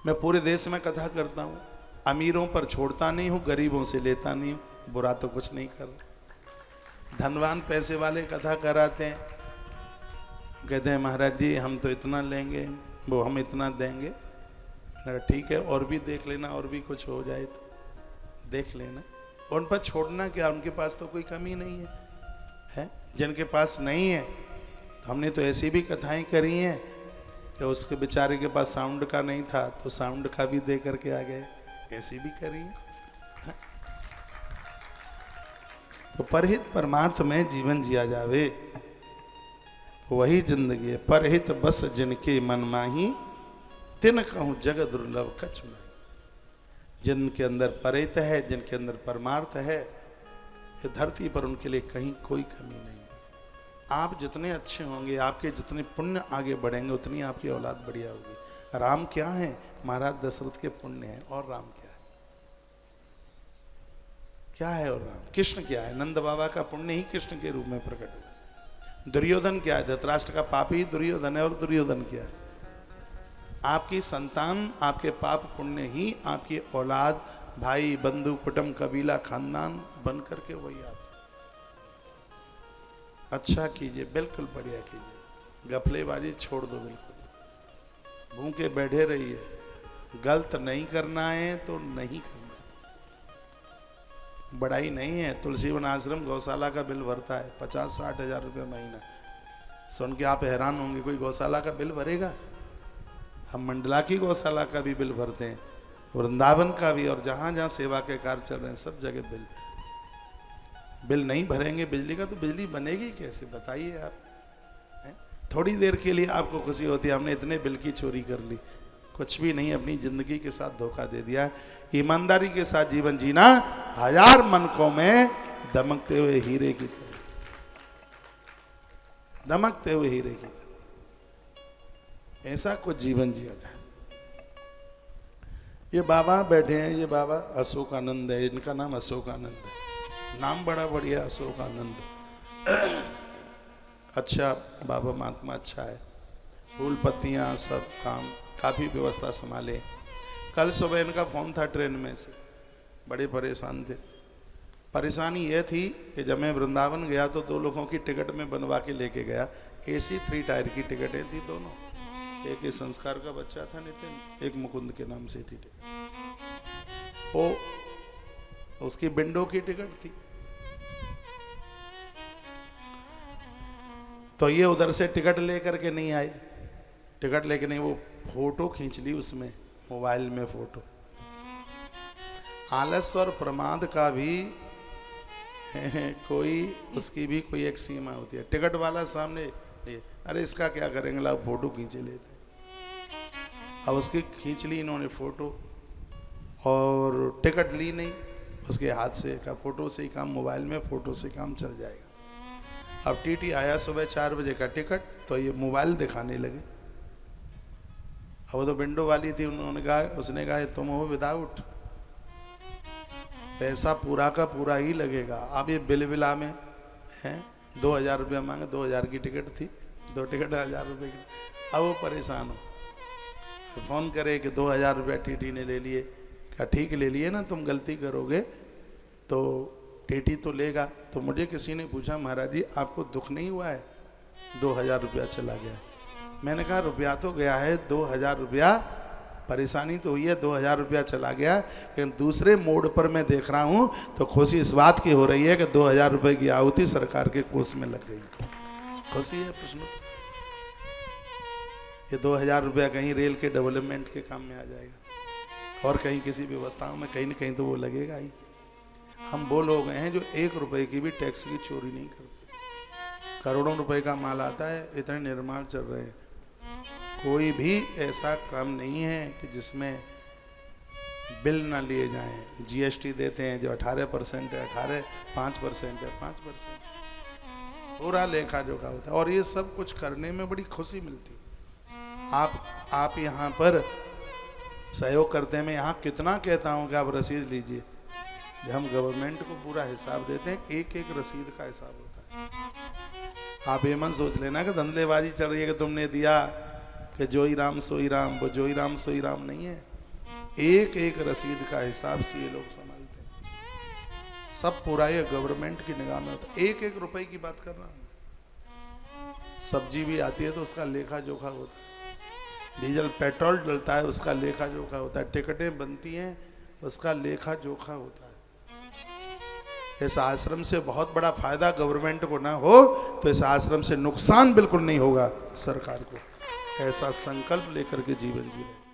मैं पूरे देश में कथा करता हूँ, अमीरों पर छोड़ता नहीं हूँ, गरीबों से लेता नहीं हूँ, बुरा तो कुछ नहीं कर रहा। धनवान पैसे वाले कथा कराते हैं, कहते हैं महाराज जी हम तो इतना लेंगे, वो हम इतना देंगे। ठीक है, और भी देख लेना, और भी कुछ हो जाए तो देख लेना। उन पर छोड़ना क्या, उनके पास तो कोई कमी नहीं है। जिनके पास नहीं है, तो हमने तो ऐसी भी कथाएं करी हैं कि उसके बेचारे के पास साउंड का नहीं था तो साउंड का भी दे करके आ गए, ऐसी भी करी है। तो परहित परमार्थ में जीवन जिया जावे, वही जिंदगी है। परहित बस जिनके मन माही, तिन कहूं जग दुर्लभ कछ नहीं। जिनके अंदर परहित है, जिनके अंदर परमार्थ है, ये धरती पर उनके लिए कहीं कोई कमी नहीं। आप जितने अच्छे होंगे, आपके जितने पुण्य आगे बढ़ेंगे, उतनी आपकी औलाद बढ़िया होगी। राम क्या है? महाराज दशरथ के पुण्य है। और राम क्या है? क्या है? और राम कृष्ण क्या है? नंद बाबा का पुण्य ही कृष्ण के रूप में प्रकट हुआ। दुर्योधन क्या है? धृतराष्ट्र का पाप ही दुर्योधन है। और दुर्योधन क्या है? आपकी संतान, आपके पाप पुण्य ही आपकी औलाद, भाई, बंधु, कुटुंब, कबीला, खानदान बन करके वही आते। अच्छा कीजिए, बिल्कुल बढ़िया कीजिए, गफलेबाजी छोड़ दो, बिल्कुल भूखे बैठे रहिए। गलत नहीं करना है तो नहीं करना है, बड़ाई नहीं है। तुलसीवन आश्रम गौशाला का बिल भरता है 50-60 हजार रुपये महीना। सुन के आप हैरान होंगे, कोई गौशाला का बिल भरेगा? हम मंडला की गौशाला का भी बिल भरते हैं, वृंदावन का भी, और जहाँ जहाँ सेवा के कार्य चल रहे हैं सब जगह बिल नहीं भरेंगे बिजली का तो बिजली बनेगी कैसे? बताइए आप। थोड़ी देर के लिए आपको खुशी होती है, हमने इतने बिल की चोरी कर ली। कुछ भी नहीं, अपनी जिंदगी के साथ धोखा दे दिया। ईमानदारी के साथ जीवन जीना, हजार मनकों में दमकते हुए हीरे की तरह, दमकते हुए हीरे की तरह, ऐसा कुछ जीवन जिया जाए। ये बाबा बैठे हैं, ये बाबा अशोकानंद है, इनका नाम अशोकानंद है। नाम बड़ा बढ़िया, अशोकानंद। अच्छा बाबा महात्मा अच्छा है, फूल पत्तियाँ सब काम, काफ़ी व्यवस्था संभाले। कल सुबह इनका फ़ोन था ट्रेन में से, बड़े परेशान थे। परेशानी ये थी कि जब मैं वृंदावन गया तो 2 लोगों की टिकट में बनवा के लेके गया। AC 3 टायर की टिकटें थी दोनों। एक ये संस्कार का बच्चा था नितिन, एक मुकुंद के नाम से थी। वो उसकी विंडो की टिकट थी, तो ये उधर से टिकट लेकर के नहीं आए। टिकट लेके नहीं, वो फोटो खींच ली उसमें, मोबाइल में फोटो। आलस्य और प्रमाद का भी कोई, उसकी भी कोई एक सीमा होती है। टिकट वाला सामने, अरे इसका क्या करेंगे, ला फोटो खींचे लेते। अब उसकी खींच ली इन्होंने फोटो, और टिकट ली नहीं उसके हाथ से। का फोटो से ही काम, मोबाइल में फोटो से काम चल जाएगा। अब TT आया सुबह 4 बजे का टिकट, तो ये मोबाइल दिखाने लगे। अब वो तो विंडो वाली थी, उन्होंने कहा, उसने कहा तुम हो विदाउट, पैसा पूरा का पूरा ही लगेगा। अब ये बिल में हैं 2000 रुपया मांगे, 2000 की टिकट थी, 2 टिकट 1000 रुपये की। अब वो परेशान हो, फ़ोन करे कि 2000 रुपया TT ने ले लिए। क्या ठीक ले लिए ना, तुम गलती करोगे तो TT तो लेगा। तो मुझे किसी ने पूछा, महाराज जी आपको दुख नहीं हुआ है 2000 रुपया चला गया? मैंने कहा रुपया तो गया है, 2000 रुपया, परेशानी तो हुई है, 2000 रुपया चला गया। लेकिन दूसरे मोड पर मैं देख रहा हूँ तो खुशी इस बात की हो रही है कि 2000 रुपये की आहुति सरकार के कोष में लग गई। खुशी है प्रश्न, ये 2000 रुपया कहीं रेल के डेवलपमेंट के काम में आ जाएगा, और कहीं किसी व्यवस्थाओं में कहीं ना कहीं तो वो लगेगा ही। हम वो लोग हैं जो 1 रुपए की भी टैक्स की चोरी नहीं करते। करोड़ों रुपए का माल आता है, इतने निर्माण चल रहे हैं, कोई भी ऐसा काम नहीं है कि जिसमें बिल ना लिए जाएं। GST देते हैं जो 18% है, 5% है, 5%, पूरा लेखा जोखा होता है। और ये सब कुछ करने में बड़ी खुशी मिलती है। आप यहाँ पर सहयोग करते हैं, मैं यहाँ कितना कहता हूँ कि आप रसीद लीजिए। जब हम गवर्नमेंट को पूरा हिसाब देते हैं, एक एक रसीद का हिसाब होता है। आप ये मन सोच लेना कि धंधलेबाजी चल रही है कि तुमने दिया कि जोई राम सोई राम, वो जोई राम सोई राम नहीं है। एक एक रसीद का हिसाब से ये लोग संभालते हैं। सब पूरा ये गवर्नमेंट की निगाह में होता है। एक एक रुपए की बात कर रहा हूँ। सब्जी भी आती है तो उसका लेखा जोखा होता है, डीजल पेट्रोल डलता है उसका लेखा जोखा होता है, टिकटें बनती हैं उसका लेखा जोखा होता है। इस आश्रम से बहुत बड़ा फायदा गवर्नमेंट को ना हो तो इस आश्रम से नुकसान बिल्कुल नहीं होगा सरकार को। ऐसा संकल्प लेकर के जीवन जी रहे।